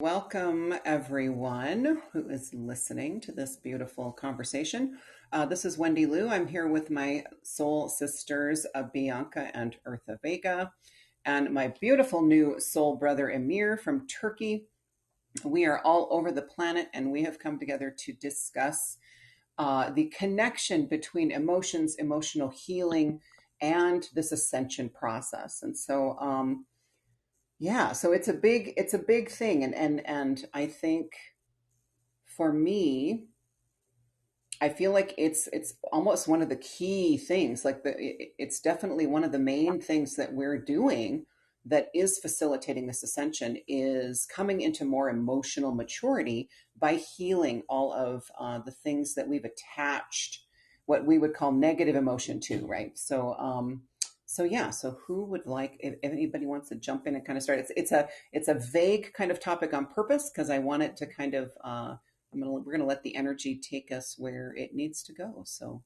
Welcome, everyone who is listening to this beautiful conversation. This is Wendy Liu. I'm here with my soul sisters, Bianca and Eartha Vega, and my beautiful new soul brother, Emir from Turkey. We are all over the planet, and we have come together to discuss the connection between emotions, emotional healing, and this ascension process. And so it's a big thing, and I think for me, I feel like it's almost one of the key things. It's definitely one of the main things that we're doing that is facilitating this ascension is coming into more emotional maturity by healing all of the things that we've attached what we would call negative emotion to, right? So who would like, if anybody wants to jump in and kind of start? It's a vague kind of topic on purpose because I want it to kind of we're gonna let the energy take us where it needs to go. So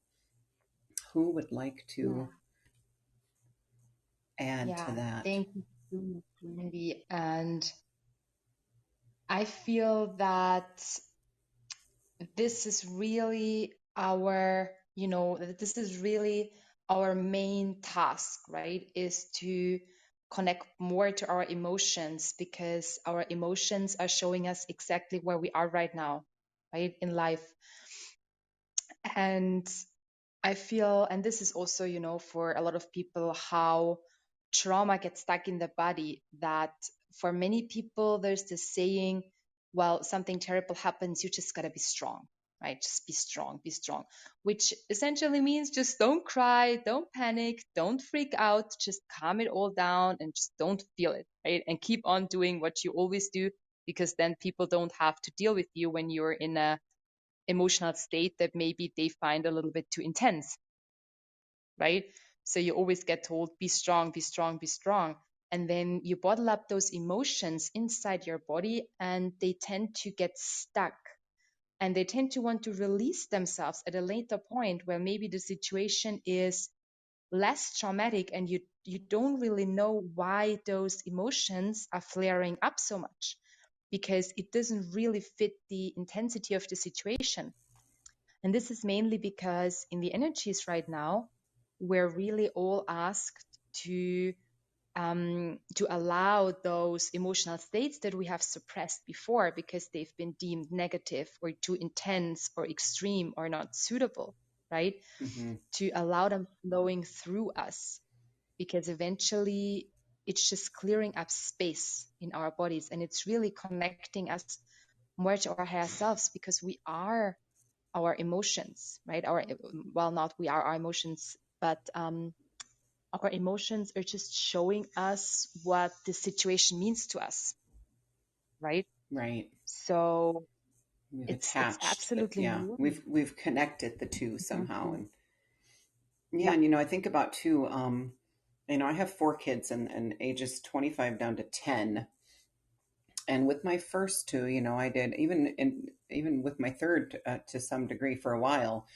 who would like to add to that? Thank you so much, Wendy. And I feel that this is really our main task, right? Is to connect more to our emotions because our emotions are showing us exactly where we are right now, right? In life. And I feel, and this is also, for a lot of people, how trauma gets stuck in the body, that for many people, there's this saying, well, something terrible happens, you just gotta be strong, right? Just be strong, which essentially means just don't cry, don't panic, don't freak out, just calm it all down and just don't feel it, right? And keep on doing what you always do, because then people don't have to deal with you when you're in a emotional state that maybe they find a little bit too intense, right? So you always get told, be strong, be strong, be strong. And then you bottle up those emotions inside your body and they tend to get stuck and they tend to want to release themselves at a later point where maybe the situation is less traumatic and you don't really know why those emotions are flaring up so much because it doesn't really fit the intensity of the situation. And this is mainly because in the energies right now, we're really all asked to allow those emotional states that we have suppressed before because they've been deemed negative or too intense or extreme or not suitable, right? Mm-hmm. To allow them flowing through us because eventually it's just clearing up space in our bodies and it's really connecting us more to our higher selves because we are our emotions, right? Not we are our emotions, but our emotions are just showing us what the situation means to us, right? Right. So We've it's attached, but absolutely yeah, normal. we've connected the two somehow. Exactly. And yeah, Yeah. and I think about too, I have four kids and ages 25 down to 10. And with my first two, I did even with my third to some degree for a while,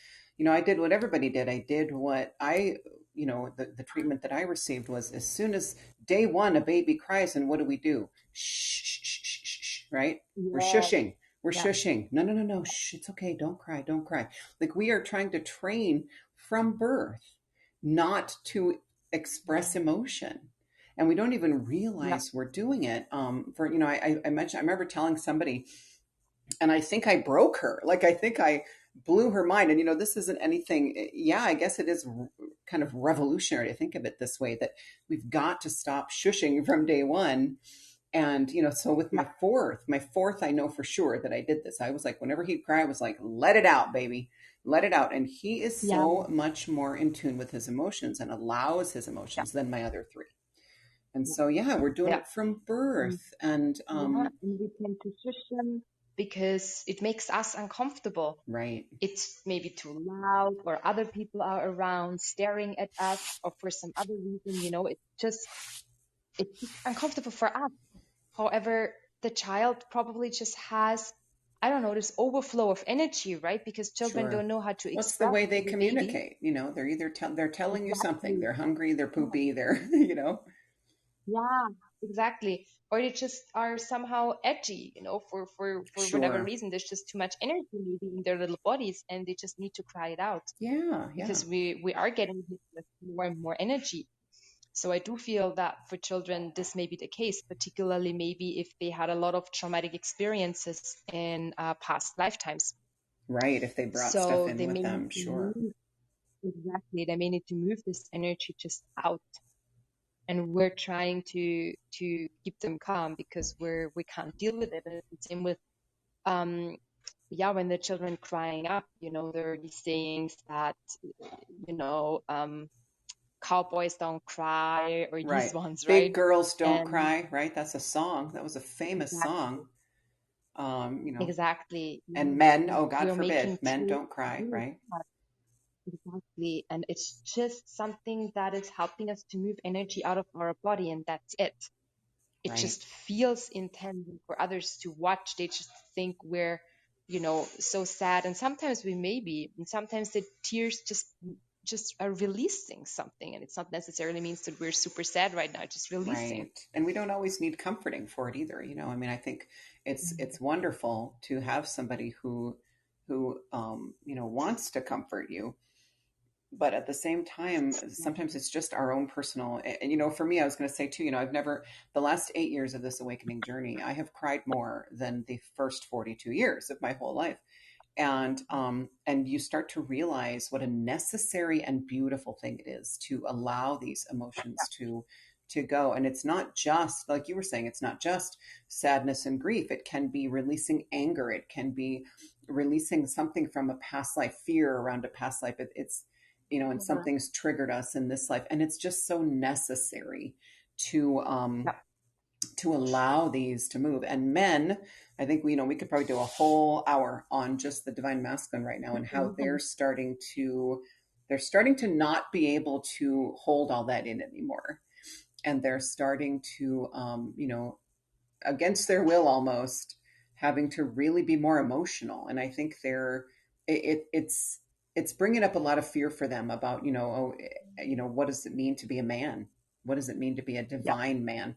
I did what everybody did. I did what the treatment that I received was as soon as day one, a baby cries, and what do? Shh, shh, shh, shh, shh, shh, right? We're Yeah. shushing. We're Yeah. shushing. No, no, no, no. Shh, it's okay. Don't cry. Don't cry. Like we are trying to train from birth not to Yeah. express emotion, and we don't even Yeah. realize we're doing it. I mentioned, I remember telling somebody, and I think I broke her. Like I think I blew her mind. And this isn't anything. Yeah, I guess it is kind of revolutionary to think of it this way, that we've got to stop shushing from day one. And so with Yeah. my fourth, I know for sure that I did this. I was like, whenever he'd cry, I was like, let it out, baby, let it out. And he is Yeah. so much more in tune with his emotions and allows his Yeah. emotions than my other three. And so, yeah, we're doing Yeah. it from Mm. birth. And Yeah. And we tend to shush them because it makes us uncomfortable. right. It's maybe too loud or other people are around staring at us or for some other reason, it's just uncomfortable for us. However, the child probably just has, I don't know, this overflow of energy, right? Because children Sure. don't know how to What's the express way they as a baby. communicate? They're either they're telling you something. Exactly. They're hungry, they're Yeah. poopy, they're. Yeah. exactly. Or they just are somehow edgy, for whatever Sure. reason. There's just too much energy maybe in their little bodies, and they just need to cry it out Yeah, yeah. because we are getting hit with more and more energy. So I do feel that for children, this may be the case, particularly maybe if they had a lot of traumatic experiences in past lifetimes. Right, if they brought stuff So in they with may need them, to sure. move, exactly, they may need to move this energy just out. And we're trying to keep them calm because we can't deal with it. And it's the same with when the children crying up, there are these sayings that, you know, um, cowboys don't cry or these Right. ones, Big right? Girls Don't And Cry, right? That's a song. That was a famous song. exactly, You know, exactly. and men, And oh God we're forbid, making men sure don't cry, right? exactly. And it's just something that is helping us to move energy out of our body, and that's it. It Right. just feels intense, and for others to watch, they just think we're, so sad. And sometimes we may be, and sometimes the tears just are releasing something, and it's not necessarily means that we're super sad right now, just releasing. Right. And we don't always need comforting for it either, you know. I mean, I think it's wonderful to have somebody who wants to comfort you, but at the same time sometimes it's just our own personal, and for me, I was going to say too, I've never, the last 8 years of this awakening journey, I have cried more than the first 42 years of my whole life. And you start to realize what a necessary and beautiful thing it is to allow these emotions to go. And it's not just like you were saying, it's not just sadness and grief. It can be releasing anger, it can be releasing something from a past life, fear around a past life. And Mhm. something's triggered us in this life, and it's just so necessary to Yeah. allow these to move. And men, I think we could probably do a whole hour on just the divine masculine right now, and how Mhm. they're starting to not be able to hold all that in anymore, and they're starting to against their will almost, having to really be more emotional. And I think it's bringing up a lot of fear for them about, what does it mean to be a man, what does it mean to be a Yeah. divine man,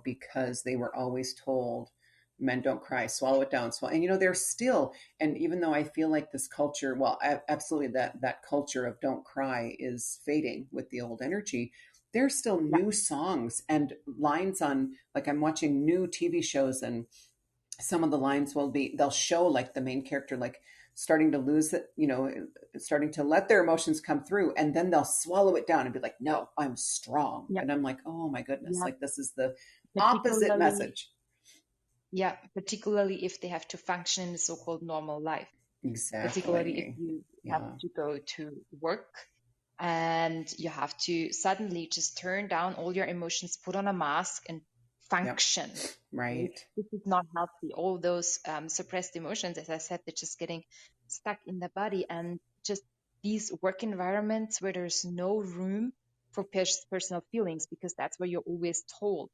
because they were always told men don't cry, swallow it down, swallow. And they're still, and even though I feel like this culture, well, absolutely, that culture of don't cry is fading with the old energy. There's still Yeah. new songs and lines on, like, I'm watching new TV shows, and some of the lines they'll show like the main character, like, starting to lose it, starting to let their emotions come through, and then they'll swallow it down and be like, no, I'm strong. Yeah. And I'm like, oh my goodness, Yeah. like, this is the opposite Particularly, message. yeah, particularly if they have to function in the so-called normal life. Particularly if Exactly. you have Yeah. to go to work and you have to suddenly just turn down all your emotions, put on a mask, and Yep. function. Right? Right. This is not healthy. All those suppressed emotions, as I said, they're just getting stuck in the body. And just these work environments where there's no room for personal feelings, because that's where you're always told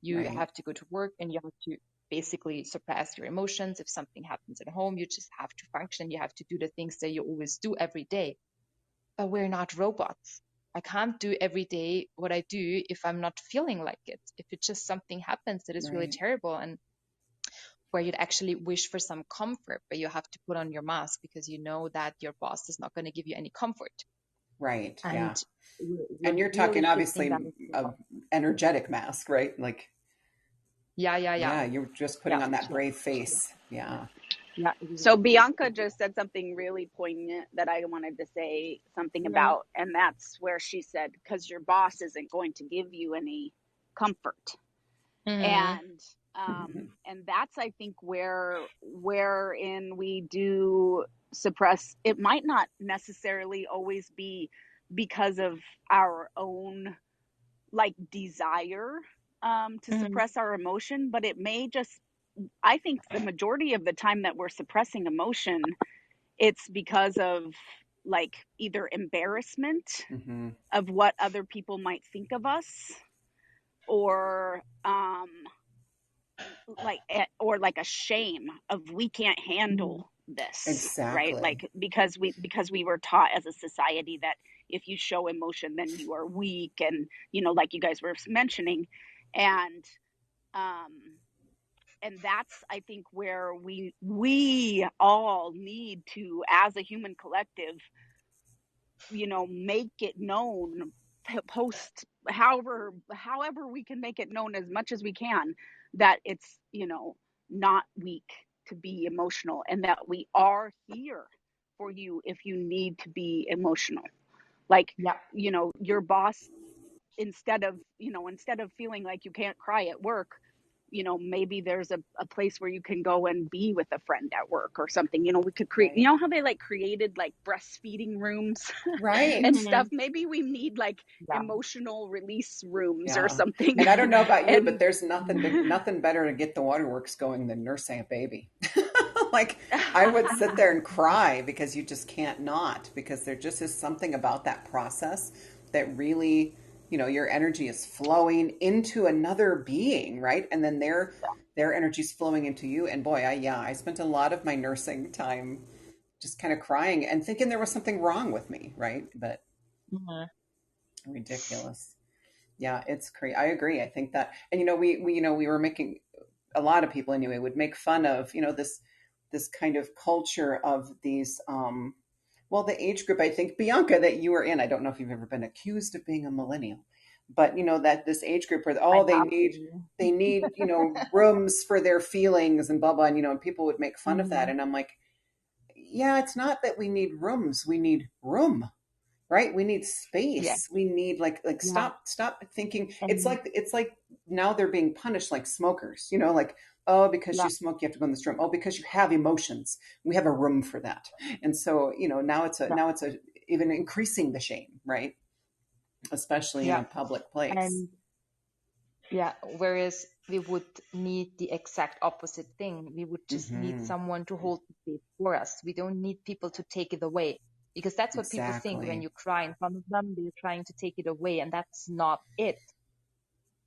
you Right. have to go to work and you have to basically suppress your emotions. If something happens at home, you just have to function. You have to do the things that you always do every day. But we're not robots. I can't do every day what I do if I'm not feeling like it. If it just something happens that is really Right. terrible and where you'd actually wish for some comfort, but you have to put on your mask because you know that your boss is not going to give you any comfort. Right. Yeah. And And we're you're really talking shifting that obviously as a well. energetic mask, right? Like, Yeah, yeah, yeah, yeah, you're just yeah, putting on that yeah, brave face. Yeah. yeah, So exactly. Bianca just said something really poignant that I wanted to say something Yeah. about, and that's where she said, because your boss isn't going to give you any comfort. Mm-hmm. And and that's, I think, wherein we do suppress. It might not necessarily always be because of our own, like, desire to Mm-hmm. suppress our emotion, but it may just, I think the majority of the time that we're suppressing emotion, it's because of, like, either embarrassment Mm-hmm. of what other people might think of us, or like a shame of, we can't Mm-hmm. handle this, right? Exactly. Like, because we were taught as a society that if you show emotion then you are weak, and like you guys were mentioning. And um and that's, I think, where we all need to, as a human collective, make it known, post however we can make it known as much as we can, that it's, not weak to be emotional, and that we are here for you if you need to be emotional. Like, Yeah. your boss, instead of feeling like you can't cry at work, maybe there's a place where you can go and be with a friend at work or something. We could create, Right. how they like created like breastfeeding rooms Right. and Hmm. stuff. Maybe we need like Yeah. emotional release rooms or Yeah. something. And I don't know about you, but And there's nothing better to get the waterworks going than nursing a baby. Like I would sit there and cry because you just can't not, because there just is something about that process that really, your energy is flowing into another being, right? And then their energy is flowing into you. And boy, I spent a lot of my nursing time just kind of crying and thinking there was something wrong with me, right? But Hmm. ridiculous. Yeah, it's crazy. I agree. I think that, and we were making, a lot of people anyway would make fun of, this kind of culture of these, well, the age group, I think, Bianca, that you were in. I don't know if you've ever been accused of being a millennial, but that this age group where, I oh, they have need to. they need, rooms for their feelings and blah blah, and people would make fun of that. Hmm. And I'm like, yeah, it's not that we need rooms, we need room, right? We need Yeah. space. We need like Yeah. stop thinking. It's And like now they're being punished like smokers, like, oh, because yeah. you smoke you have to go in this room. Oh, because you have emotions, we have a room for that. And so, Yeah. now it's a even increasing the shame, right? Especially in Yeah. a public place. And yeah, whereas we would need the exact opposite thing. We would just need Hmm. someone to hold the space for us. We don't need people to take it away, because that's what people think when Exactly. you cry in front of them. They're trying to take it away, and that's not it.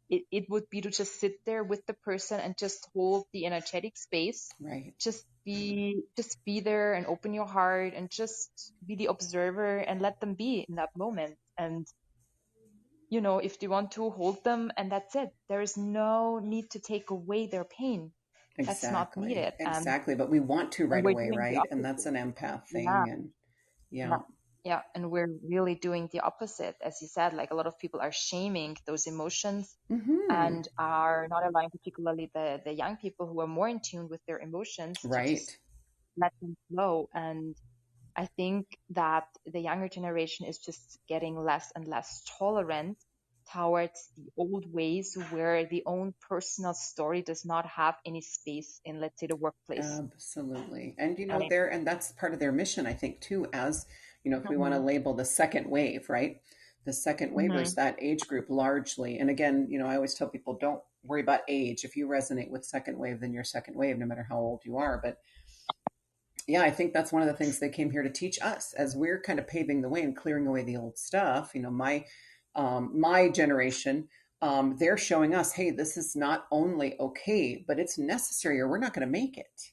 It would be to just sit there with the person and just hold the energetic space. Right. Just be there and open your heart and just be the observer and let them be in that moment. And if they want to, hold them, and that's it. There is no need to take away their pain. That's not Exactly. needed. And Exactly. But we want to and right we're away, doing the right? And that's opposite. an empath Yeah, thing. And yeah, yeah. yeah. And we're really doing the opposite. As you said, like a lot of people are shaming those emotions Hmm. and are not allowing, particularly the young people who are more in tune with their emotions, to just Right. let them flow. And I think that the younger generation is just getting less and less tolerant towards the old ways, where the own personal story does not have any space in, let's say, the workplace. Absolutely. And Right. and that's part of their mission, I think, too, as if we want to Hmm. label the second wave, right? The second wavers, Hmm. that age group largely. And again, I always tell people, don't worry about age. If you resonate with second wave, then you're second wave, no matter how old you are. But yeah, I think that's one of the things they came here to teach us as we're kind of paving the way and clearing away the old stuff. My generation, they're showing us, hey, this is not only okay, but it's necessary, or we're not going to make it.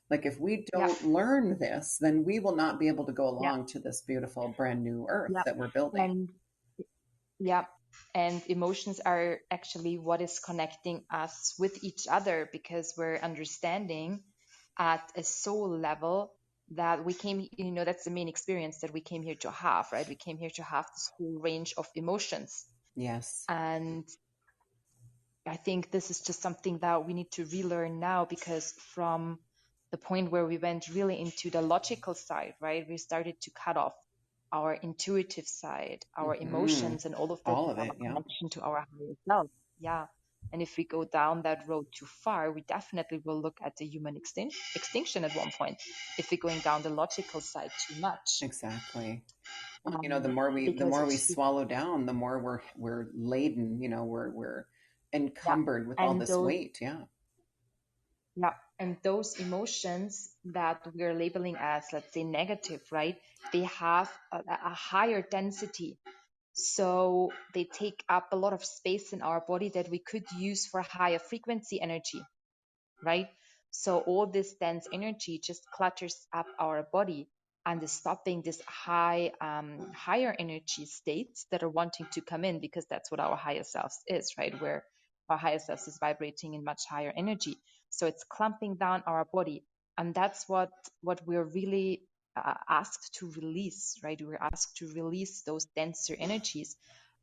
Like if we Yeah, don't learn this, then we will not be able to go yeah, along to this beautiful brand new earth yeah. that we're building. And yeah, and emotions are actually what is connecting us with each other, because we're understanding at a soul level that we came, that's the main experience that we came here to have, right? We came here to have this whole range of emotions. Yes. And I think this is just something that we need to relearn now, because from the point where we went really into the logical side, right, we started to cut off our intuitive side, our Hmm. emotions, and all of this All is of our it. Yeah. connection to our higher self. Yeah. And if we go down that road too far, we definitely will look at the human extinction at one point, if we're going down the logical side too much. Exactly. Well, the Because more we it's just, swallow down, the more we're laden, we're yeah. encumbered with all And this those weight. Yeah. Yeah, and those emotions that we're labeling as, let's say, negative, right? They have a higher density. So they take up a lot of space in our body that we could use for higher frequency energy, right? So all this dense energy just clutters up our body and is stopping this higher energy states that are wanting to come in, because that's what our higher selves is, right? our higher self is vibrating in much higher energy. So it's clumping down our body. And that's what we're really asked to release, right? We're asked to release those denser energies.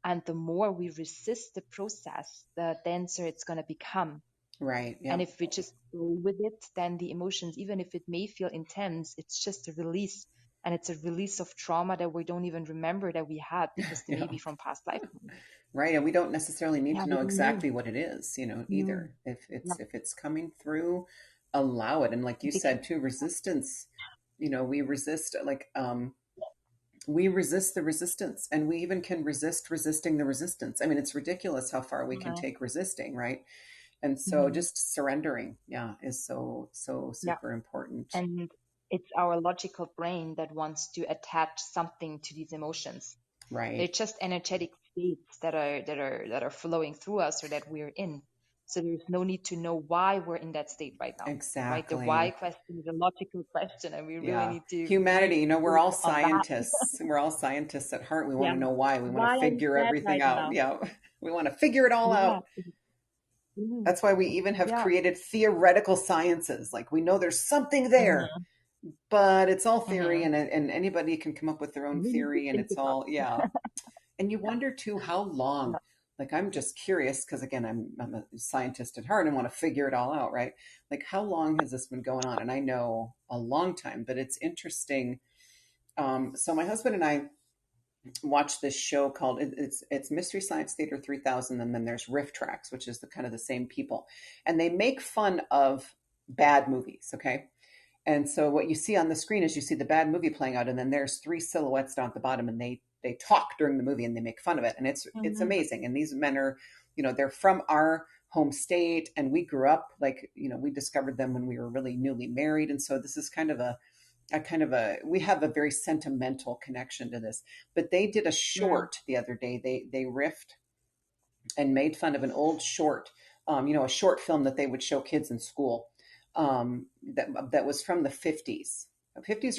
And the more we resist the process, the denser it's going to become. Right. Yeah. And if we just go with it, then the emotions, even if it may feel intense, it's just a release. And it's a release of trauma that we don't even remember that we had, because they may be from past lifetimes. Right. And we don't necessarily need Yeah, to we know don't know. exactly what it is, Mm. either. If Yeah. it's coming through, allow it. And like you Because, said too, resistance, we resist, we resist the resistance, and we even can resist resisting the resistance. I mean, it's ridiculous how far we can take resisting, right? And so mm, just surrendering, is so yeah. super important. And it's our logical brain that wants to attach something to these emotions. They're Right. just energetic states that are flowing through us, or that we're in. So there's no need to know why we're in that state right now, right? The why Exactly. question is a logical question, and we really Yeah. need to really Humanity, we're work all on that. scientists. We're all scientists at heart. We want Yeah. to know why. We want Why to are you figure sad everything right out. now? Yeah. We want to figure it all Yeah. out. Mhm. That's why we even have Yeah. created theoretical sciences. Like we know there's something there, Mhm. but it's all theory, Mhm. and anybody can come up with their own We need to theory, and think it's about. all, yeah. And you wonder too, how long, Yeah. like I'm just curious, because again, I'm a scientist at heart and want to figure it all out, right? Like how long has this been going on? And I know a long time, but it's interesting. So my husband and I watched this show called it's Mystery Science Theater 3000, and then there's Riff Tracks, which is the kind of the same people, and they make fun of bad movies. Okay, and so what you see on the screen is you see the bad movie playing out, and then there's three silhouettes down at the bottom, and they talk during the movie and they make fun of it, and it's Mhm. amazing. And these men are, they're from our home state, and we grew up like, we discovered them when we were really newly married, and so this is kind of we have a very sentimental connection to this. But they did a Mm. short the other day. They riffed and made fun of an old short, a short film that they would show kids in school, that was from the 50s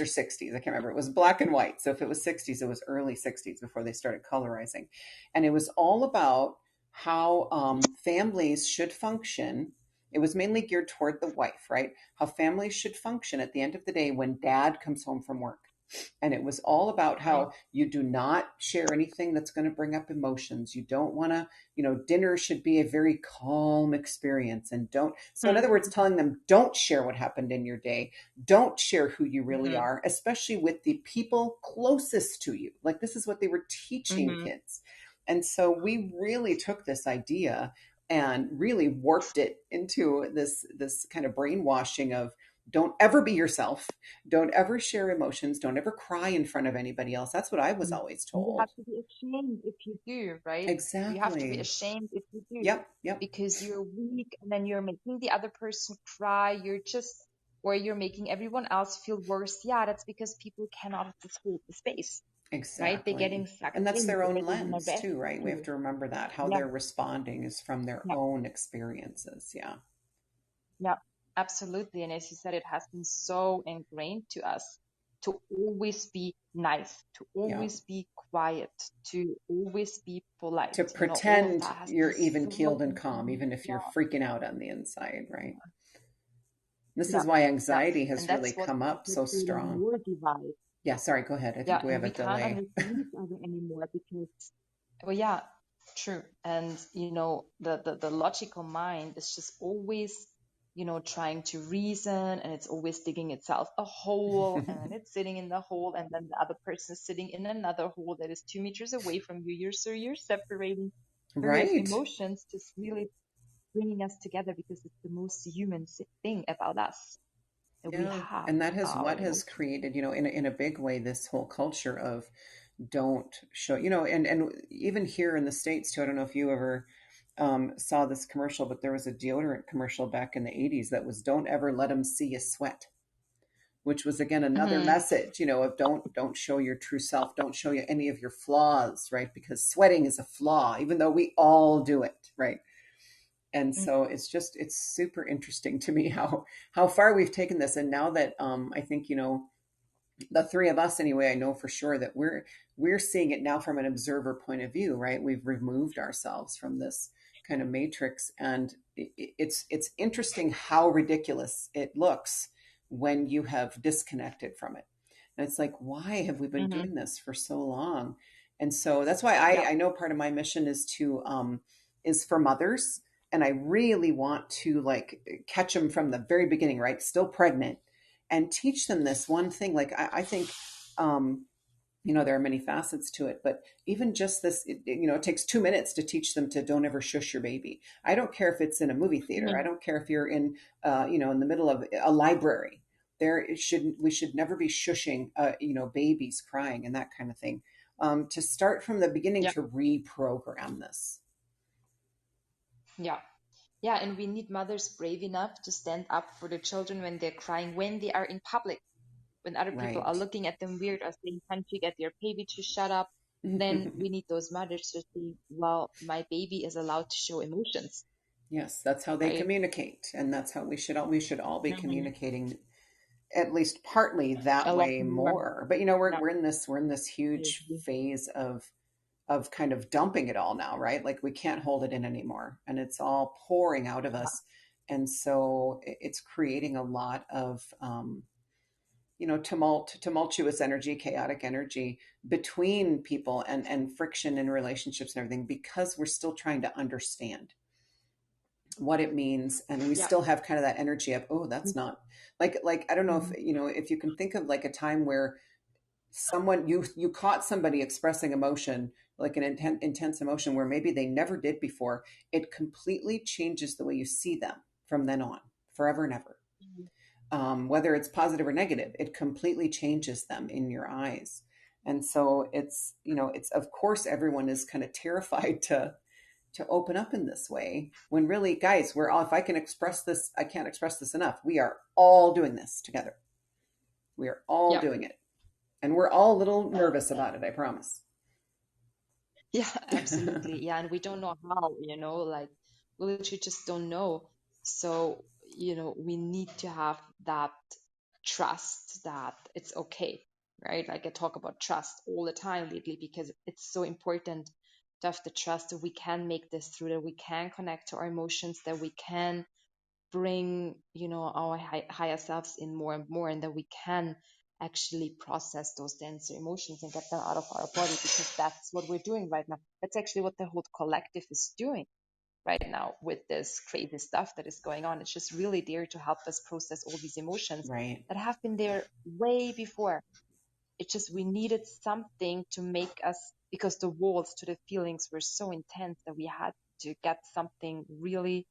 or 60s. I can't remember. It was black and white. So if it was 60s, it was early 60s before they started colorizing. And it was all about how families should function. It was mainly geared toward the wife, right? How families should function at the end of the day when dad comes home from work. And it was all about Mm. how you do not share anything that's going to bring up emotions. You don't want to, dinner should be a very calm experience, and don't. So, in other words, Mhm. telling them, don't share what happened in your day. Don't share who you really Mhm. are, especially with the people closest to you. Like, this is what they were teaching Mhm. kids. And so we really took this idea and really warped it into this kind of brainwashing of, don't ever be yourself, don't ever share emotions, don't ever cry in front of anybody else. That's what I was Mm. always And you have told. to be ashamed if you do, right? You have to be Exactly. ashamed if you do, Yep, yep, because you're weak, and then you're making the other person cry. Or you're making everyone else feel worse. Yeah, that's because people cannot just hold the space, right? They're getting exactly. sucked And that's in, their so own they want to lens too, right? We have rescue. to remember that how Yeah, they're responding is from their yeah, own experiences. Yeah, yeah, absolutely. And as you said, it has been so ingrained to us to always be nice, to yeah. always be quiet, to always be polite. To All of pretend that has you're been even so keeled and calm, ingrained. even if you're Yeah, freaking out on the inside, right? This yeah, is why yeah. anxiety And has really that's what's come up also so creating strong. more divide. Yeah, sorry, go ahead. I Yeah, think we and have a we can't delay. understand each other anymore because, well, yeah, true. And the logical mind is just always, trying to reason, and it's always digging itself a hole, and then it's sitting in the hole, and then the other person is sitting in another hole that is 2 meters away from you. You're separating. Whereas Right. emotions just really bringing us together, because it's the most human thing about us that we Yeah. have, And that has our what has emotions. created, in a big way, this whole culture of don't show, and even here in the States too. I don't know if you ever saw this commercial, but there was a deodorant commercial back in the 80s that was, don't ever let them see you sweat, which was again another Hmm. message, of don't show your true self, don't show you any of your flaws, right? Because sweating is a flaw, even though we all do it, right? And so it's super interesting to me how far we've taken this. And now that I think, the three of us anyway, I know for sure that we're seeing it now from an observer point of view, right? We've removed ourselves from this kind of matrix, and it's interesting how ridiculous it looks when you have disconnected from it. And it's like, why have we been Mm-hmm. doing this for so long? And so that's why Yeah. I know part of my mission is to is for mothers, and I really want to like catch them from the very beginning, right? Still pregnant, and teach them this one thing. Like I think um, there are many facets to it, but even just this, it takes 2 minutes to teach them to don't ever shush your baby. I don't care if it's in a movie theater. I Mm-hmm. don't care if you're in the middle of a library. We should never be shushing, babies crying and that kind of thing. To start from the beginning Yeah. to reprogram this. Yeah. Yeah. And we need mothers brave enough to stand up for the children when they're crying, when they are in public, when other people are Right. looking at them weird or saying, can't you get your baby to shut up? Then we need those mothers to say, well, my baby is allowed to show emotions, Yes, that's how they right? communicate, and that's how we should all be Mm-hmm. communicating, at least partly that A lot way more. more. But Yeah. we're in this huge phase of kind of dumping it all now, right? Like we can't hold it in anymore, and it's all pouring out of us. And so it's creating a lot of tumultuous energy, chaotic energy between people, and friction in relationships and everything, because we're still trying to understand what it means, and we Yeah. still have kind of that energy of, oh, that's not like I don't know if Mhm. if you can think of like a time where someone, you caught somebody expressing emotion, like an intense emotion where maybe they never did before. It completely changes the way you see them from then on, forever and ever. Mhm. Whether it's positive or negative, it completely changes them in your eyes. And so it's of course everyone is kind of terrified to open up in this way, when really, guys, we're all, if I can express this, I can't express this enough, we are all doing this together. We are all Yeah. doing it, and we're all a little nervous about it, I promise. Yeah, absolutely. Yeah, and we don't know how, like we literally just don't know. So, we need to have that trust that it's okay, right? Like I talk about trust all the time lately because it's so important to have the trust that we can make this through, that we can connect to our emotions, that we can bring, our higher selves in more and more, and that we can actually process those denser emotions and get them out of our body, because that's what we're doing right now. That's actually what the whole collective is doing right now with this crazy stuff that is going on. It's just really there to help us process all these emotions Right. that have been there way before. It's just we needed something to make us, because the walls to the feelings were so intense that we had to get something really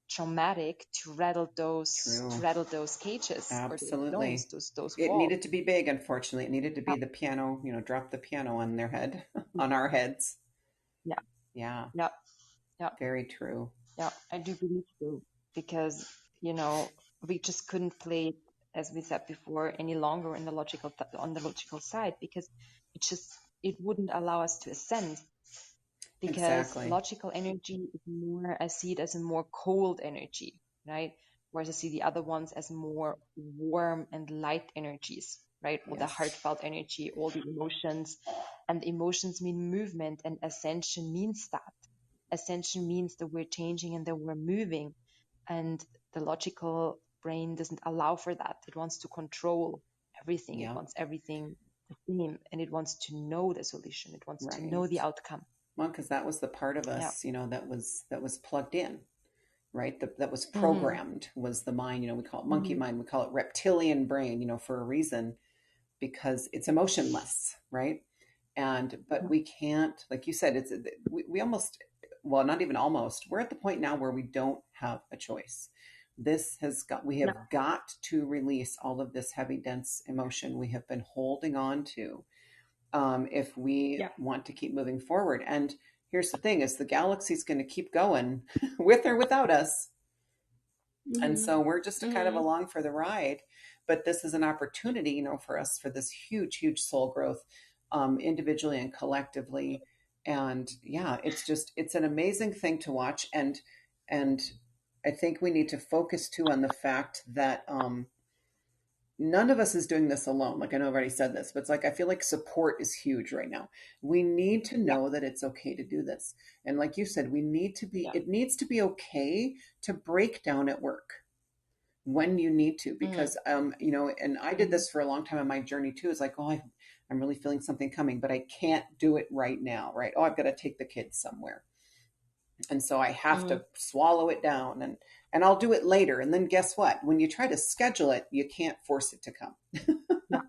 traumatic to rattle True. those cages or those stones, Absolutely. those It walls. needed to be big, unfortunately. It needed to be Yeah, the piano, drop the piano on their head, on our heads. yeah, Yeah, yeah, yeah, very true. yeah. I do believe so, because we just couldn't play it, as we said before, any longer in the on the logical side, because it wouldn't allow us to ascend, because Exactly. logical energy is more, I see it as a more cold energy, right? Whereas I see the other ones as more warm and light energies, right? All the Yes. heartfelt energy, all the emotions, and emotions mean movement, and ascension means that. Ascension means that we're changing and that we're moving, and the logical brain doesn't allow for that. It wants to control everything. It Yeah. wants everything the same, and it wants to know the solution. It wants to know the Right. outcome. Well, because that was the part of Yeah. us, that was plugged in, right? That was Mm-hmm. programmed, was the mind. We call it monkey Mm-hmm. mind, we call it reptilian brain, for a reason, because it's emotionless, right? But we can't, like you said, we almost, well, not even almost, we're at the point now where we don't have a choice. We No. have got to release all of this heavy, dense emotion we have been holding on to, if we Yeah. want to keep moving forward. And here's the thing: is the galaxy's going to keep going with or without us. And Mm-hmm. so we're just kind of Mm-hmm. along for the ride. But this is an opportunity, for us, for this huge, huge soul growth, individually and collectively. And yeah, it's an amazing thing to watch. And I think we need to focus too on the fact that none of us is doing this alone. Like I know I've already said this, but it's like I feel like support is huge right now. We need to Yeah. know that it's okay to do this. And like you said, we need to be, Yeah. it needs to be okay to break down at work when you need to, because you know, and I did this for a long time on my journey too. It's like, oh, I'm really feeling something coming, but I can't do it right now, right? Oh, I've got to take the kids somewhere. And so I have to swallow it down, and I'll do it later. And then guess what? When you try to schedule it, you can't force it to come. Yeah.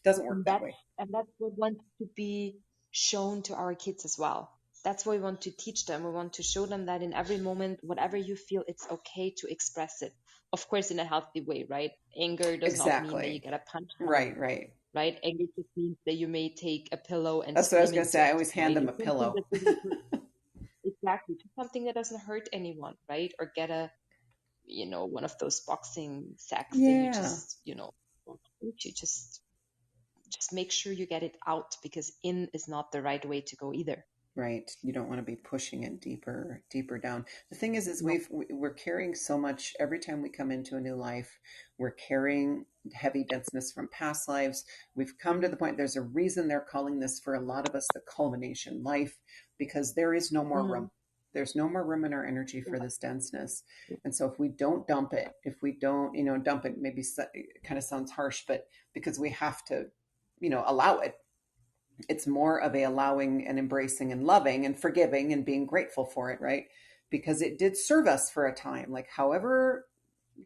Doesn't work And that way. that's what wants to be shown to our kids as well. That's what we want to teach them. We want to show them that in every moment, whatever you feel, it's okay to express it. Of course, in a healthy way, right? Anger does not mean that you Exactly. get a punch Right, someone, right. right? Anger just means that you may take a pillow and That's what I was scream going to into say. I it, always hand right? them a It's something pillow. that doesn't hurt, exactly, just something that doesn't hurt anyone, right? Or get a, one of those boxing sacks that you Yeah. just, you just make sure you get it out, because in is not the right way to go either. Right. You don't want to be pushing it deeper, deeper down. The thing is No. we're carrying so much every time we come into a new life. We're carrying heavy denseness from past lives. We've come to the point, there's a reason they're calling this for a lot of us the culmination life, because there is no more room. There's no more room in our energy for this denseness. And so if we don't dump it, if we don't, dump it, maybe it kind of sounds harsh, but because we have to, allow it, it's more of a allowing and embracing and loving and forgiving and being grateful for it, right? Because it did serve us for a time. Like however,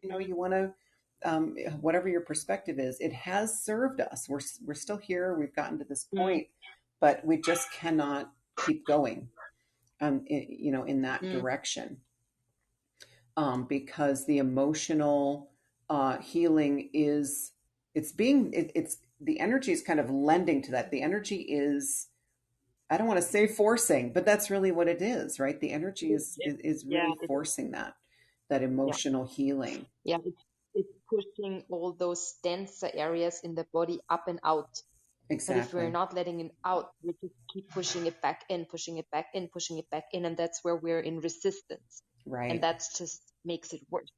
you want to, whatever your perspective is, it has served us. We're still here. We've gotten to this point, but we just cannot keep going, in that direction, because the emotional healing is, it's the energy is kind of lending to that. The energy is, I don't want to say forcing, but that's really what it is, right? The energy is Yeah, really forcing that yeah, emotional healing. yeah. It's pushing all those denser areas in the body up and out. But if we're Exactly. not letting it out, we just keep pushing it back in, pushing it back in, pushing it back in, and that's where we're in resistance. And Right. that just makes it worse.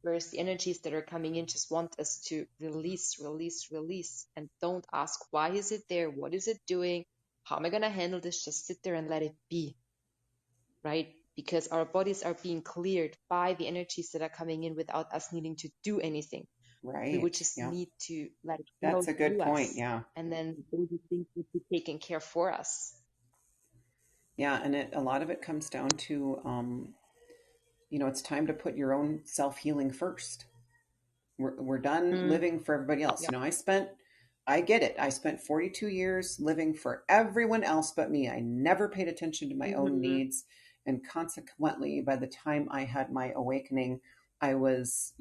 Whereas the energies that are coming in just want us to release, release, release, and don't ask, why is it there? What is it doing? How am I going to handle this? Just sit there and let it be, right? Because our bodies are being cleared by the energies that are coming in without us needing to do anything. We would Right. just Yeah. need to let it flow That's a good through point. us. Yeah. And then those things would be taken care for us. Yeah. And a lot of it comes down to, it's time to put your own self healing first. We're done living for everybody else. Yeah. I get it. I spent 42 years living for everyone else but me. I never paid attention to my own needs. And consequently, by the time I had my awakening, I was,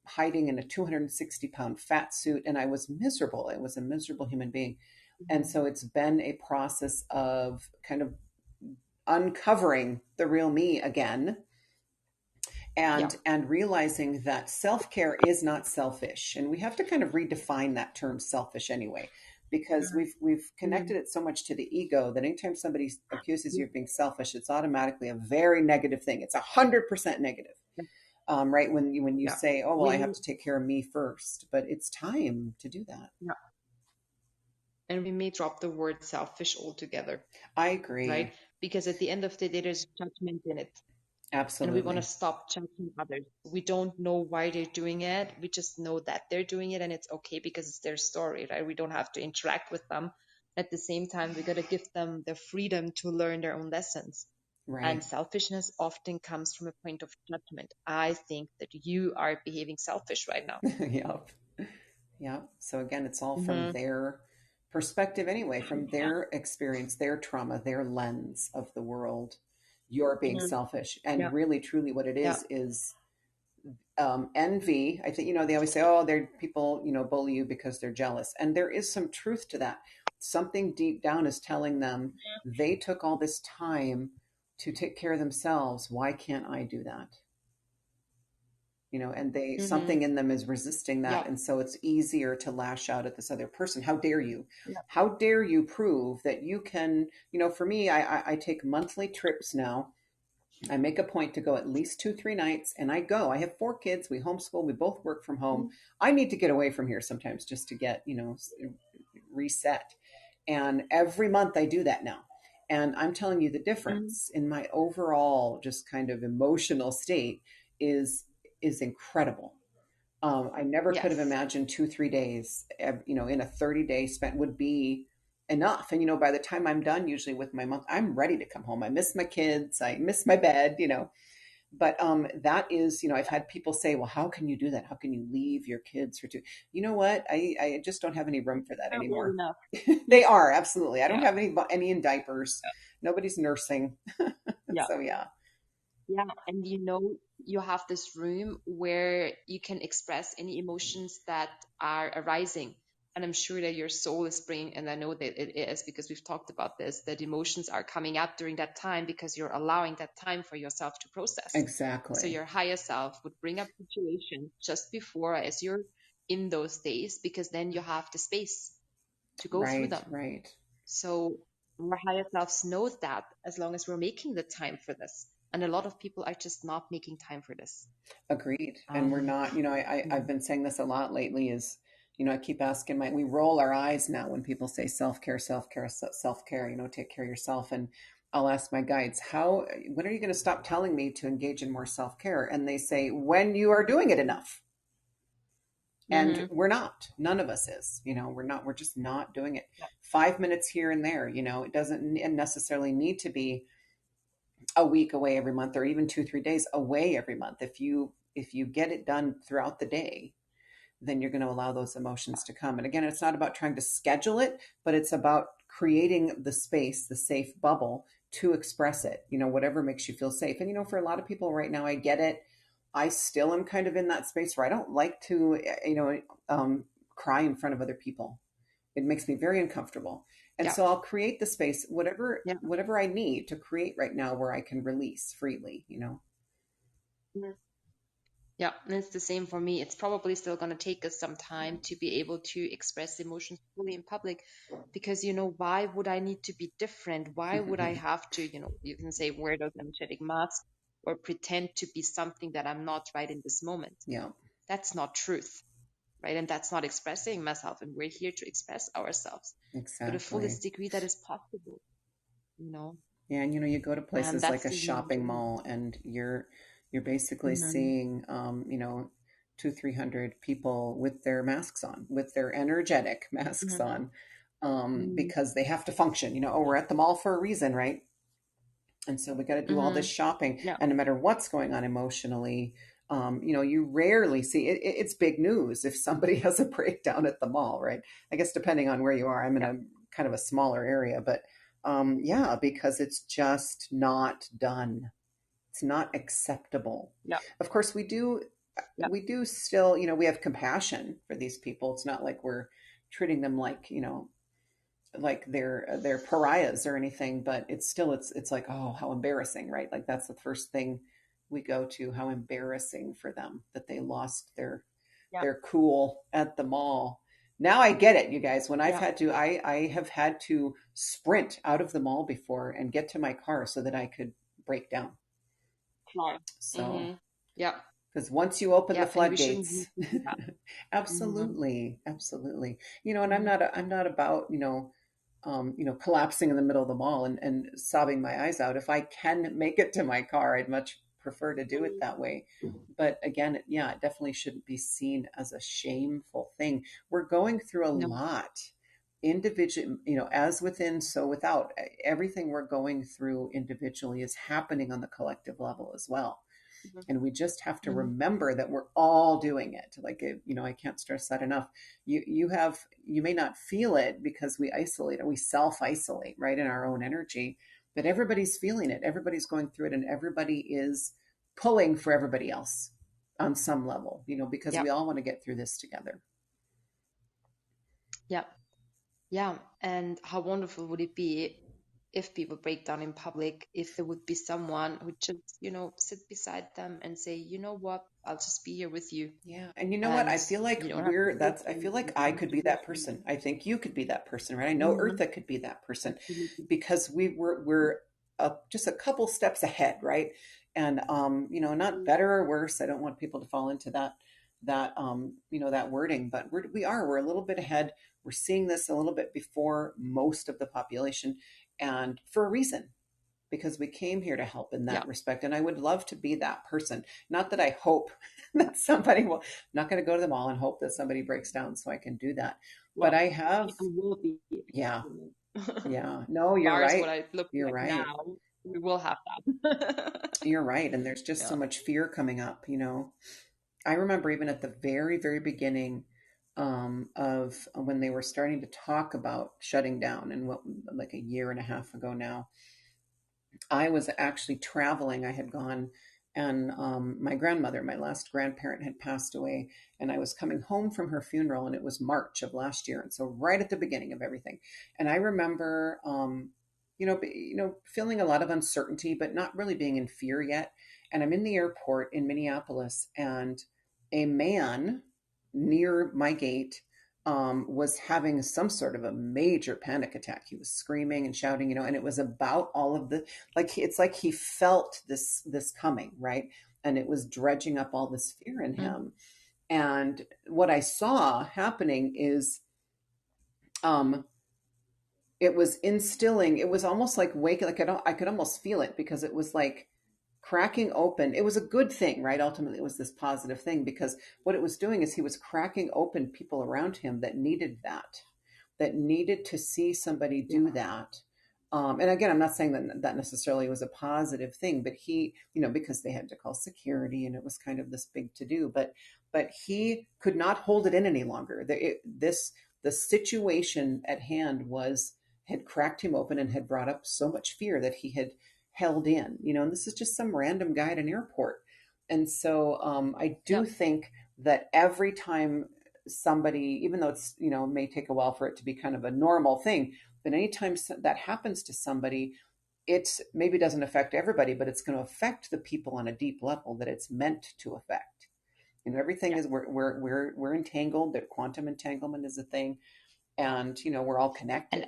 hiding in a 260-pound fat suit, and I was miserable. I was a miserable human being. And so it's been a process of kind of uncovering the real me again, Yeah. and realizing that self-care is not selfish, and we have to kind of redefine that term selfish anyway, because we've connected it so much to the ego that anytime somebody accuses you of being selfish, it's automatically a very negative thing. It's 100% negative, right? When you say, oh well, I have to take care of me first, but it's time to do that. Yeah. And we may drop the word selfish altogether. I agree. Right? Because at the end of the day, there's judgment in it. Absolutely. And we want to stop judging others. We don't know why they're doing it. We just know that they're doing it, and it's okay because it's their story, right? We don't have to interact with them. At the same time, we got to give them the freedom to learn their own lessons. Right. And selfishness often comes from a point of judgment. I think that you are behaving selfish right now. Yep. Yeah. So again, it's all from their perspective anyway, from their experience, their trauma, their lens of the world. You're being selfish. And really, truly what it is envy. I think, they always say, oh, they're people, bully you because they're jealous. And there is some truth to that. Something deep down is telling them they took all this time to take care of themselves. Why can't I do that? And they something in them is resisting that. And so it's easier to lash out at this other person. How dare you? How dare you prove that you can, for me, I take monthly trips now I make a point to go at least 2, 3 nights, and I go. I have 4 kids. We homeschool. We both work from home. I need to get away from here sometimes just to get, reset. And every month I do that now. And I'm telling you, the difference in my overall just kind of emotional state is incredible. I never could have Yes. imagined 2, 3 days, in a 30-day spent would be enough. And, by the time I'm done, usually with my month, I'm ready to come home. I miss my kids. I miss my bed, but that is, I've had people say, well, how can you do that? How can you leave your kids for two? You know what? I just don't have any room for that Not old anymore. enough. They are, absolutely. I don't Yeah. have any in diapers. Nobody's nursing. Yeah. So yeah. Yeah. And you have this room where you can express any emotions that are arising. And I'm sure that your soul is bringing, and I know that it is because we've talked about this, that emotions are coming up during that time because you're allowing that time for yourself to process. So Exactly. your higher self would bring up situations just before as you're in those days, because then you have the space to go through them. Right. So our higher selves knows that as long as we're making the time for this. And a lot of people are just not making time for this. Agreed. And we're not, I've been saying this a lot lately is, I keep asking we roll our eyes now when people say self-care, self-care, self-care, take care of yourself. And I'll ask my guides, when are you going to stop telling me to engage in more self-care? And they say, when you are doing it enough. And we're not, none of us is, we're just not doing it. 5 minutes here and there, it doesn't necessarily need to be a week away every month or even 2, 3 days away every month. If you get it done throughout the day, then you're going to allow those emotions to come. And again, it's not about trying to schedule it, but it's about creating the space, the safe bubble to express it, whatever makes you feel safe. And, for a lot of people right now, I get it. I still am kind of in that space where I don't like to, cry in front of other people. It makes me very uncomfortable. And so I'll create the space, whatever I need to create right now where I can release freely, Yeah, and it's the same for me. It's probably still going to take us some time to be able to express emotions fully in public because, why would I need to be different? Why would I have to, you can say, wear those energetic masks or pretend to be something that I'm not right in this moment? Yeah. That's not truth, right? And that's not expressing myself. And we're here to express ourselves to the fullest degree that is possible, Yeah, and you go to places like a shopping mall and you're basically seeing 200-300 people with their masks on, with their energetic masks on, because they have to function. We're at the mall for a reason, right? And so we got to do all this shopping, and no matter what's going on emotionally, you rarely see it. It's big news if somebody has a breakdown at the mall, right? I guess depending on where you are. I'm in a kind of a smaller area, but because it's just not done. It's not acceptable. Yeah. Of course, we do still, we have compassion for these people. It's not like we're treating them like, like they're pariahs or anything, but it's still, it's like, oh, how embarrassing, right? Like that's the first thing we go to, how embarrassing for them that they lost their cool at the mall. Now I get it, you guys. When I've had to, I have had to sprint out of the mall before and get to my car so that I could break down. So, because once you open the floodgates, absolutely, absolutely. And I'm not about, collapsing in the middle of the mall and sobbing my eyes out. If I can make it to my car, I'd much prefer to do it that way. But again, it definitely shouldn't be seen as a shameful thing. We're going through a lot individual, as within, so without. Everything we're going through individually is happening on the collective level as well. And we just have to remember that we're all doing it. Like, I can't stress that enough. You may not feel it because we isolate, or we self-isolate, right, in our own energy, but everybody's feeling it. Everybody's going through it, and everybody is pulling for everybody else on some level, because we all want to get through this together. Yeah. And how wonderful would it be if people break down in public, if there would be someone who just, sit beside them and say, you know what, I'll just be here with you. Yeah. And you know what? I feel like I feel like I could be that person. I think you could be that person, right? I know Eartha could be that person because we're just a couple steps ahead, right? And not better or worse. I don't want people to fall into that wording, but we're a little bit ahead. We're seeing this a little bit before most of the population, and for a reason, because we came here to help in that respect. And I would love to be that person. Not that I hope that somebody will, I'm not going to go to the mall and hope that somebody breaks down so I can do that. Well, but I have, will be. Yeah. Yeah. No, you're right. What I look you're like right. Now, we will have that. You're right. And there's just so much fear coming up, I remember even at the very, very beginning of when they were starting to talk about shutting down, and like a year and a half ago now, I was actually traveling. I had gone, and my grandmother, my last grandparent, had passed away, and I was coming home from her funeral, and it was March of last year, and so right at the beginning of everything. And I remember, feeling a lot of uncertainty, but not really being in fear yet. And I'm in the airport in Minneapolis, and a man near my gate was having some sort of a major panic attack. He was screaming and shouting, and it was about all of it's like he felt this coming, right? And it was dredging up all this fear in him. And what I saw happening is, it was instilling, it was almost like waking, like I could almost feel it, because it was like cracking open. It was a good thing, right? Ultimately, it was this positive thing, because what it was doing is he was cracking open people around him that needed to see somebody do that. And again, I'm not saying that necessarily was a positive thing, but he, because they had to call security and it was kind of this big to do, but he could not hold it in any longer. The situation at hand had cracked him open and had brought up so much fear that he had held in, and this is just some random guy at an airport. And so I do think that every time somebody, even though it's, may take a while for it to be kind of a normal thing, but anytime that happens to somebody, it maybe doesn't affect everybody, but it's going to affect the people on a deep level that it's meant to affect. Everything is, we're entangled. That quantum entanglement is a thing, and we're all connected.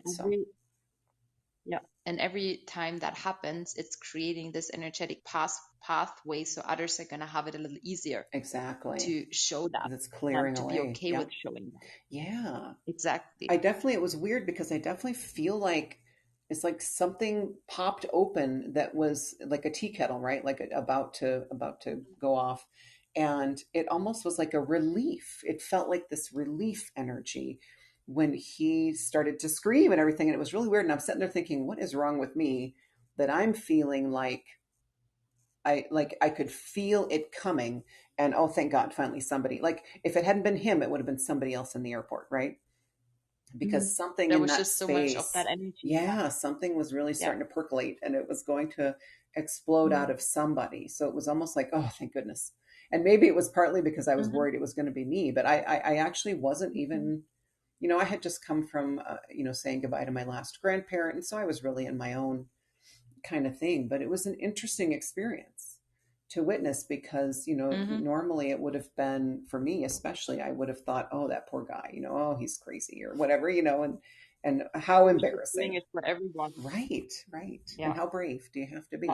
And every time that happens, it's creating this energetic pathway, so others are going to have it a little easier. Exactly. To show that. It's clearing to away. be okay with showing that. Yeah. Exactly. It was weird, because I definitely feel like it's like something popped open that was like a tea kettle, right? Like about to go off. And it almost was like a relief. It felt like this relief energy when he started to scream and everything. And it was really weird. And I'm sitting there thinking, what is wrong with me that I'm feeling like I could feel it coming, and oh, thank God, finally somebody. Like if it hadn't been him, it would have been somebody else in the airport, right? Because something there was in that just space, so much of that energy. Yeah, something was really starting to percolate, and it was going to explode out of somebody. So it was almost like, oh, thank goodness. And maybe it was partly because I was worried it was going to be me, but I actually wasn't even. I had just come from saying goodbye to my last grandparent, and so I was really in my own kind of thing. But it was an interesting experience to witness, because normally it would have been, for me especially, I would have thought, oh, that poor guy, oh, he's crazy or whatever, and how embarrassing. It's for everyone. Right. Yeah. And how brave do you have to be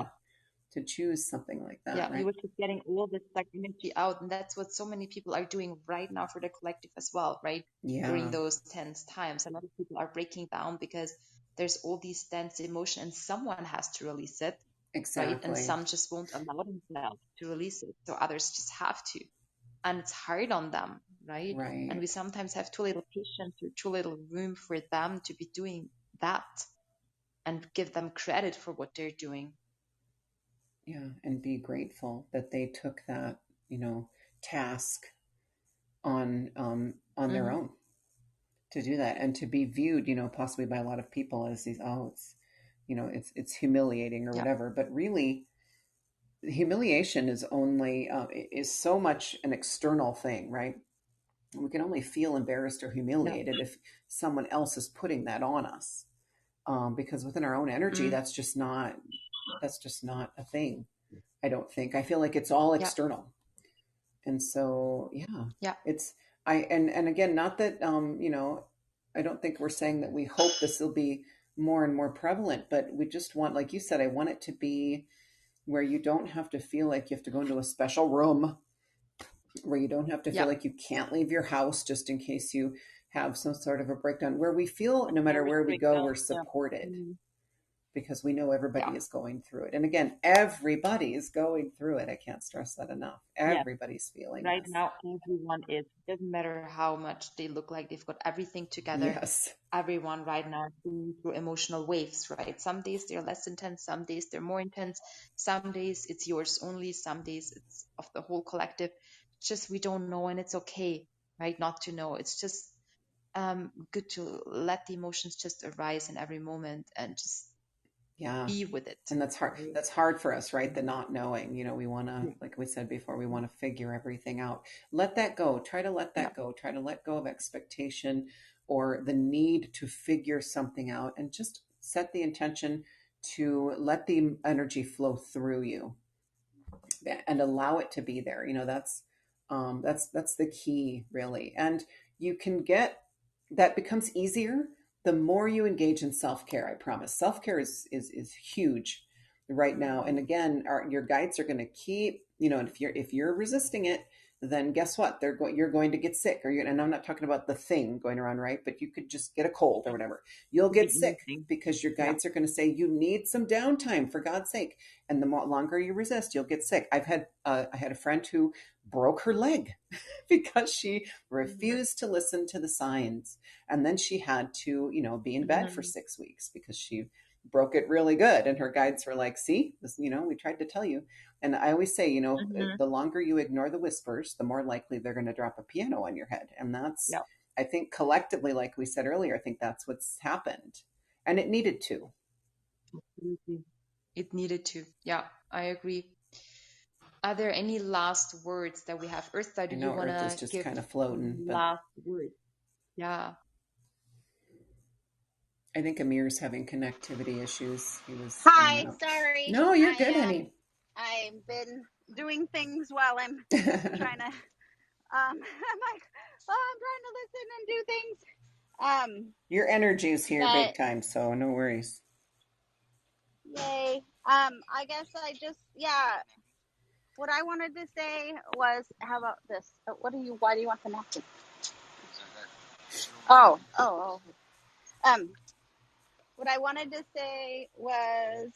to choose something like that? Yeah, right? We were just getting all this like energy out, and that's what so many people are doing right now for the collective as well, right? Yeah. During those tense times, a lot of people are breaking down because there's all these dense emotion, and someone has to release it. Exactly. Right? And some just won't allow themselves to release it, so others just have to, and it's hard on them, right? And we sometimes have too little patience or too little room for them to be doing that, and give them credit for what they're doing. Yeah, and be grateful that they took that, task on their own to do that, and to be viewed, possibly by a lot of people as these, it's humiliating or whatever. But really, humiliation is only is so much an external thing, right? We can only feel embarrassed or humiliated if someone else is putting that on us, because within our own energy, that's just not a thing. I don't think. I feel like it's all external. And so it's and again, not that I don't think we're saying that we hope this will be more and more prevalent, but we just want, like you said, I want it to be where you don't have to feel like you have to go into a special room, where you don't have to feel Yeah. like you can't leave your house just in case you have some sort of a breakdown, where we feel no matter where we go, we're supported. Because we know everybody is going through it. And again, everybody is going through it. I can't stress that enough. Everybody's feeling Right this. now, everyone is. Doesn't matter how much they look like they've got everything together. Yes. Everyone right now is going through emotional waves, right? Some days they're less intense, some days they're more intense, some days it's yours only, some days it's of the whole collective. Just we don't know, and it's okay, right? Not to know. It's just good to let the emotions just arise in every moment and just be with it. And that's hard. That's hard for us, right? The not knowing, we want to, like we said before, we want to figure everything out. Let that go. Try to let that go. Try to let go of expectation or the need to figure something out, and just set the intention to let the energy flow through you and allow it to be there. That's the key, really. And you can get that becomes easier the more you engage in self-care. I promise. Self-care is huge right now. And again, your guides are going to keep, and if you're resisting it, then guess what? You're going to get sick, and I'm not talking about the thing going around, right? But you could just get a cold or whatever. You'll get sick because your guides are going to say you need some downtime, for God's sake. And the longer you resist, you'll get sick. I had a friend who broke her leg because she refused to listen to the signs. And then she had to, be in bed for 6 weeks because she broke it really good. And her guides were like, see, this, we tried to tell you. And I always say, the longer you ignore the whispers, the more likely they're going to drop a piano on your head. And that's, I think collectively, like we said earlier, I think that's what's happened. And it needed to. It needed to. Yeah, I agree. Are there any last words that we have? Eartha, do you want to just give kind of floating, last words? Yeah. I think Amir's having connectivity issues. He was. Hi, sorry. No, you're good, honey. I've been doing things while I'm trying to. I'm like, I'm trying to listen and do things. Your energy is here big time, so no worries. Yay. I guess I just, what I wanted to say was, how about this? Why do you want the napkin? Oh. What I wanted to say was,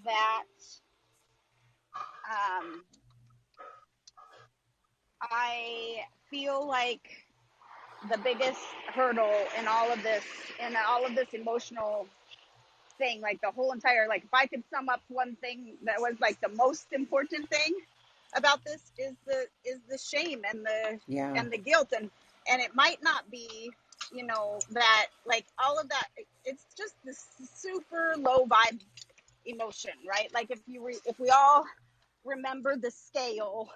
that, I feel like the biggest hurdle in all of this emotional thing, like the whole entire, like if I could sum up one thing that was like the most important thing about this is the shame and the guilt, and it might not be, that like all of that, it's just this super low vibe emotion, right? Like if we all remember the scale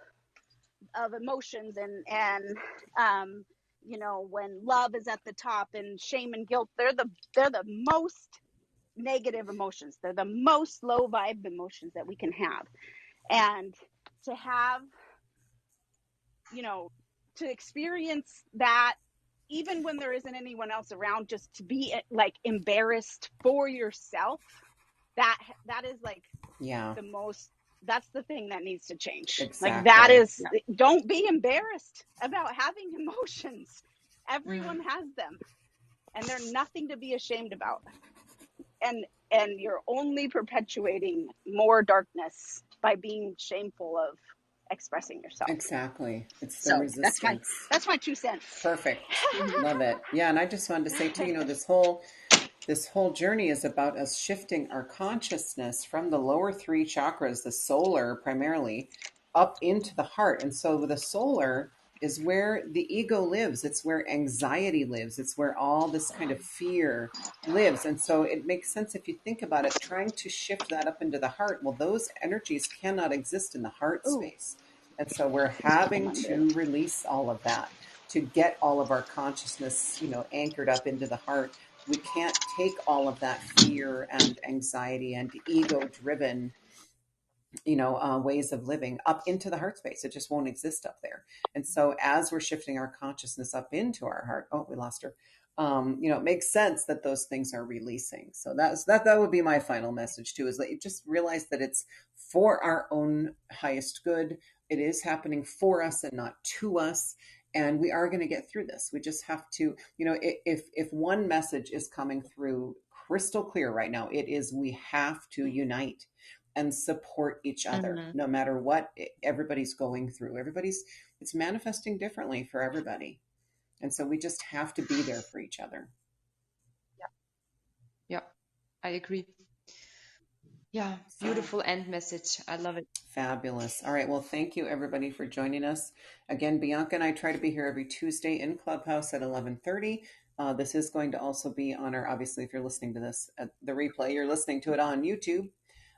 of emotions, and when love is at the top and shame and guilt, they're the most negative emotions. They're the most low vibe emotions that we can have. And to have, to experience that, even when there isn't anyone else around, just to be like embarrassed for yourself, that is like the most, that's the thing that needs to change. Exactly. Like that is, don't be embarrassed about having emotions. Everyone has them, and they're nothing to be ashamed about. And you're only perpetuating more darkness by being shameful of expressing yourself. Exactly. It's the resistance. That's my 2 cents. Perfect. Love it. Yeah. And I just wanted to say too, this whole journey is about us shifting our consciousness from the lower 3 chakras, the solar primarily, up into the heart. And so the solar is where the ego lives. It's where anxiety lives. It's where all this kind of fear lives. And so it makes sense if you think about it, trying to shift that up into the heart. Well, those energies cannot exist in the heart space. And so we're having to release all of that to get all of our consciousness, anchored up into the heart. We can't take all of that fear and anxiety and ego-driven, ways of living up into the heart space. It just won't exist up there. And so as we're shifting our consciousness up into our heart, oh, we lost her. it makes sense that those things are releasing. So that would be my final message too, is that you just realize that it's for our own highest good. It is happening for us and not to us. And we are going to get through this. We just have to, if one message is coming through crystal clear right now, it is we have to unite and support each other, no matter what everybody's going through. It's manifesting differently for everybody. And so we just have to be there for each other. Yeah, I agree. Yeah, beautiful end message. I love it. Fabulous. All right. Well, thank you everybody for joining us. Again, Bianca and I try to be here every Tuesday in Clubhouse at 11:30. This is going to also be on our, obviously, if you're listening to this at the replay, you're listening to it on YouTube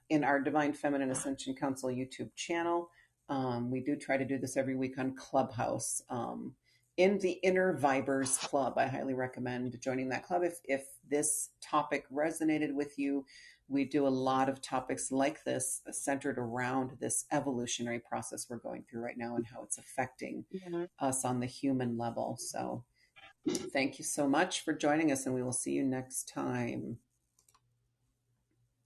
in our Divine Feminine Ascension Council YouTube channel. We do try to do this every week on Clubhouse. In the Inner Vibers Club, I highly recommend joining that club if this topic resonated with you. We do a lot of topics like this centered around this evolutionary process we're going through right now and how it's affecting us on the human level. So thank you so much for joining us, and we will see you next time.